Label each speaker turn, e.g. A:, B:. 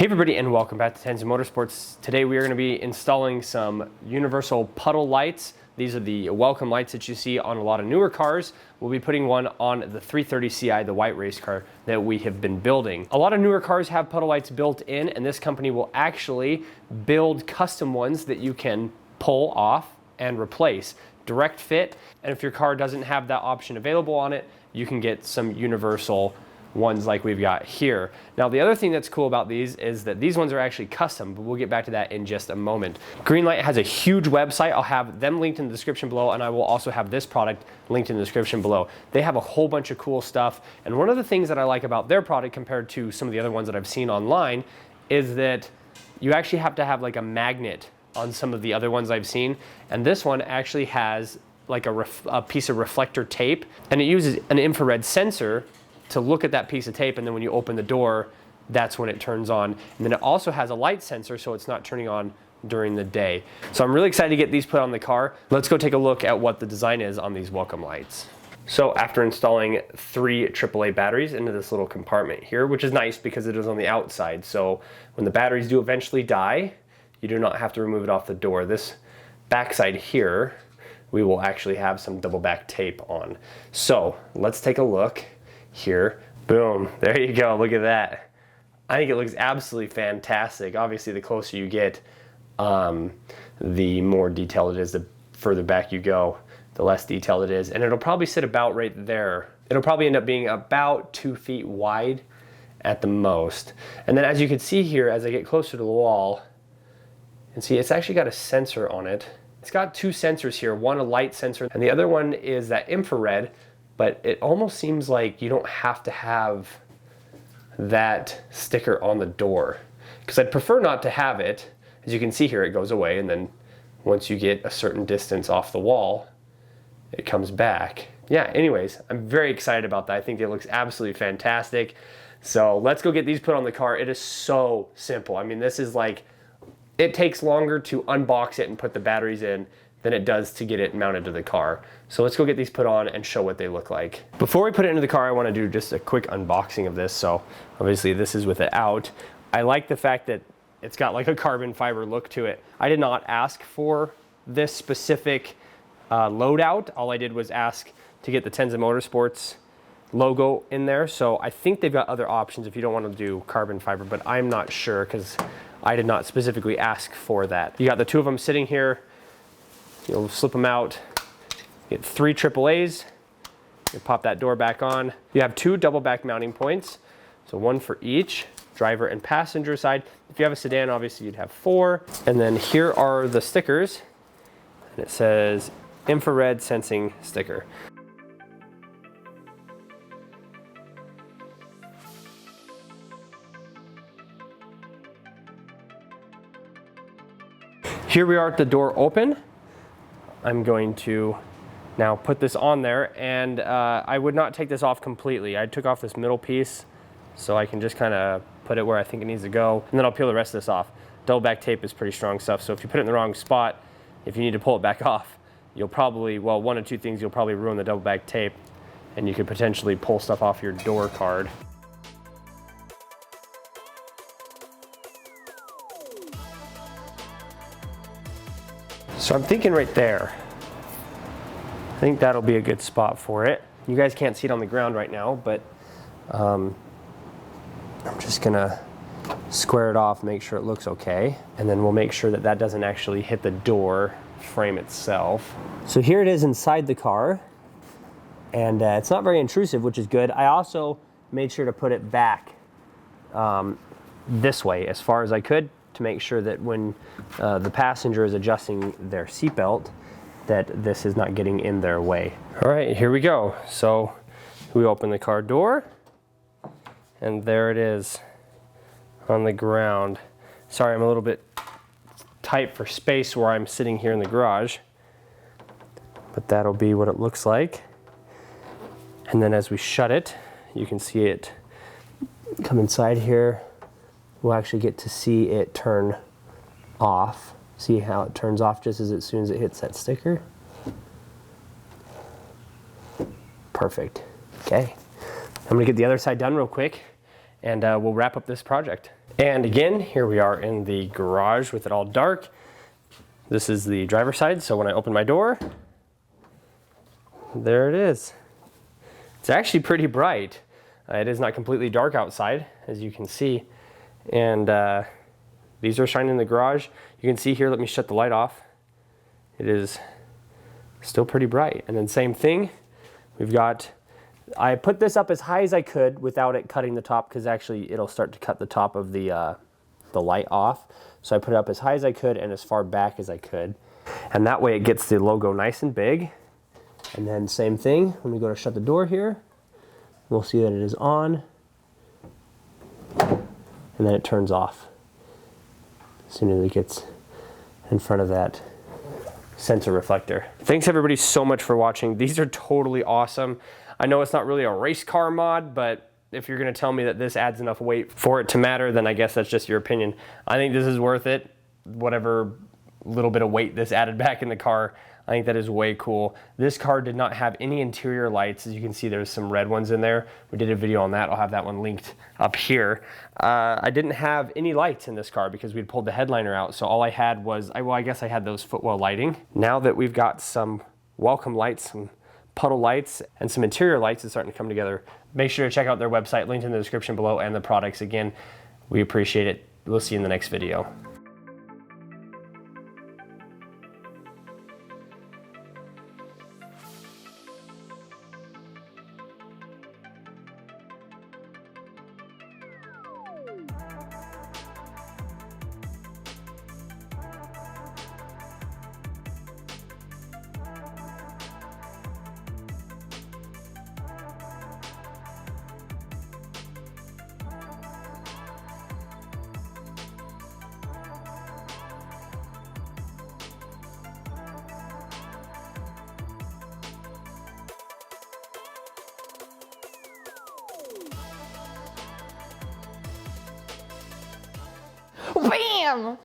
A: Hey everybody, and welcome back to Tenza Motorsports. Today we are going to be installing some universal puddle lights. These are the welcome lights that you see on a lot of newer cars. We'll be putting one on the 330 Ci, the white race car that we have been building. A lot of newer cars have puddle lights built in, and this company will actually build custom ones that you can pull off and replace. Direct fit, and if your car doesn't have that option available on it, you can get some universal ones like we've got here. Now the other thing that's cool about these is that these ones are actually custom, but we'll get back to that in just a moment. Greenlight has a huge website. I'll have them linked in the description below, and I will also have this product linked in the description below. They have a whole bunch of cool stuff, and one of the things that I like about their product compared to some of the other ones that I've seen online is that you actually have to have like a magnet on some of the other ones I've seen, and this one actually has like a piece of reflector tape, and it uses an infrared sensor to look at that piece of tape, and then when you open the door, that's when it turns on. And then it also has a light sensor, so it's not turning on during the day. So I'm really excited to get these put on the car. Let's go take a look at what the design is on these welcome lights. So after installing 3 AAA batteries into this little compartment here, which is nice because it is on the outside, so when the batteries do eventually die, you do not have to remove it off the door. This backside here, we will actually have some double back tape on. So let's take a look here. Boom, there you go, look at that. I think it looks absolutely fantastic. Obviously the closer you get, the more detailed it is. The further back you go, the less detailed it is, and it'll probably sit about right there. It'll probably end up being about 2 feet wide at the most. And then as you can see here, as I get closer to the wall, and see it's actually got a sensor on it. It's got 2 sensors here, one a light sensor and the other one is that infrared. But it almost seems like you don't have to have that sticker on the door, because I'd prefer not to have it. As you can see here, it goes away, and then once you get a certain distance off the wall, it comes back. Yeah, anyways, I'm very excited about that. I think it looks absolutely fantastic. So let's go get these put on the car. It is so simple. I mean, this is like, it takes longer to unbox it and put the batteries in than it does to get it mounted to the car. So let's go get these put on and show what they look like. Before we put it into the car, I want to do just a quick unboxing of this. So obviously this is with it out. I like the fact that it's got like a carbon fiber look to it. I did not ask for this specific loadout. All I did was ask to get the Tenza Motorsports logo in there. So I think they've got other options if you don't want to do carbon fiber, but I'm not sure because I did not specifically ask for that. You got the 2 of them sitting here. You'll slip them out, get 3 AAAs, you pop that door back on. You have 2 double back mounting points, so 1 for each, driver and passenger side. If you have a sedan, obviously you'd have 4. And then here are the stickers, and it says infrared sensing sticker. Here we are at the door open. I'm going to now put this on there, and I would not take this off completely. I took off this middle piece so I can just kind of put it where I think it needs to go, and then I'll peel the rest of this off. Double back tape is pretty strong stuff, so if you put it in the wrong spot, if you need to pull it back off, you'll probably, well, 1 of 2 things, you'll probably ruin the double back tape, and you could potentially pull stuff off your door card. So I'm thinking right there. I think that'll be a good spot for it. You guys can't see it on the ground right now, but I'm just gonna square it off, make sure it looks okay, and then we'll make sure that that doesn't actually hit the door frame itself. So here it is inside the car, and it's not very intrusive, which is good. I also made sure to put it back this way as far as I could, to make sure that when the passenger is adjusting their seatbelt, that this is not getting in their way. All right, here we go. So we open the car door, and there it is on the ground. Sorry, I'm a little bit tight for space where I'm sitting here in the garage, but that'll be what it looks like. And then as we shut it, you can see it come inside here. We'll actually get to see it turn off. See how it turns off just as soon as it hits that sticker? Perfect. Okay. I'm gonna get the other side done real quick, and we'll wrap up this project. And again, here we are in the garage with it all dark. This is the driver's side, so when I open my door, there it is. It's actually pretty bright. It is not completely dark outside, as you can see. And these are shining in the garage. You can see here, let me shut the light off. It is still pretty bright. And then same thing, we've got, I put this up as high as I could without it cutting the top, because actually it'll start to cut the top of the light off. So I put it up as high as I could and as far back as I could. And that way it gets the logo nice and big. And then same thing, when we go to shut the door here, we'll see that it is on. And then it turns off as soon as it gets in front of that sensor reflector. Thanks everybody so much for watching. These are totally awesome. I know it's not really a race car mod, but if you're gonna tell me that this adds enough weight for it to matter, then I guess that's just your opinion. I think this is worth it. Whatever little bit of weight this added back in the car, I think that is way cool. This car did not have any interior lights. As you can see, there's some red ones in there. We did a video on that. I'll have that one linked up here. I didn't have any lights in this car because we'd pulled the headliner out. So all I had was, well, I guess I had those footwell lighting. Now that we've got some welcome lights, some puddle lights, and some interior lights, it's starting to come together. Make sure to check out their website, linked in the description below, and the products. Again, we appreciate it. We'll see you in the next video.
B: Bam!